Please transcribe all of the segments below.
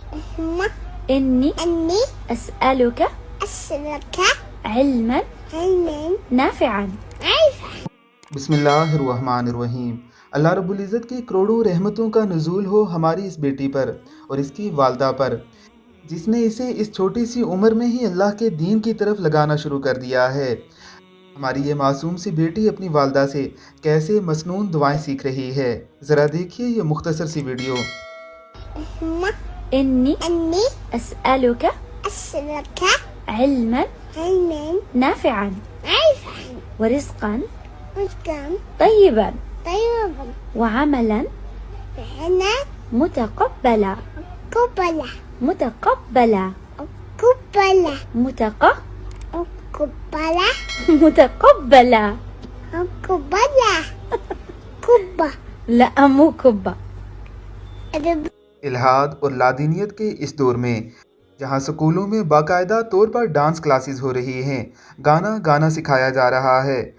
ثم إني أني أسألك أسألك علما علما نافعا। عارفا। बिस्मिल्लाहिर्रहमानिर्रहीम। अल्लाह रब्बुल इज़्ज़त की करोड़ों रहमतों का नुज़ूल हो हमारी इस बेटी पर और इसकी वालदा पर, जिसने इसे इस छोटी सी उम्र में ही अल्लाह के दीन की तरफ लगाना शुरू कर दिया है। हमारी ये मासूम सी बेटी अपनी वालदा से कैसे मसनून दुआएं सीख रही है, ज़रा देखिए ये मुख्तसर सी वीडियो। ثم إني أني أسألك أسألك علما علما نافعا عارفا ورزقا رزقا طيبا طيبا وعملا فأنا متقبلا قبلة متقبلا قبلة قبلة متقبلا قبلة قبة لا مو كبة। इल्हाद और लादीनियत के इस दौर में जहाँ स्कूलों में बाकायदा तौर पर डांस क्लासेस हो रही हैं, गाना सिखाया जा रहा है,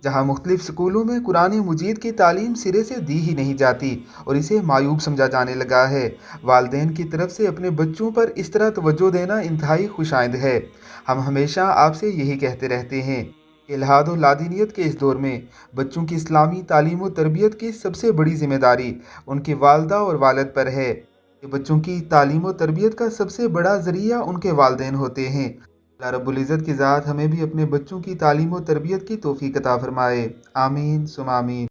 जहाँ मुख्तलिफ स्कूलों में कुरान मजीद की तालीम सिरे से दी ही नहीं जाती और इसे मायूब समझा जाने लगा है, वालिदैन की तरफ से अपने बच्चों पर इस तरह तवज्जो देना इंतहाई खुशाइंद है। हम हमेशा आपसे यही कहते रहते हैं कि इल्हाद और लादीनियत के इस दौर में बच्चों की इस्लामी तालीम और तरबियत की सबसे बड़ी ज़िम्मेदारी उनके वालदा और वालिद पर है। कि बच्चों की तालीम और तरबियत का सबसे बड़ा ज़रिया उनके वालिदैन होते हैं। अल्लाह रब्बुल इज़्ज़त की ज़ात हमें भी अपने बच्चों की तालीम और तरबियत की तौफ़ीक़ अता फ़रमाए। आमीन सुम आमीन।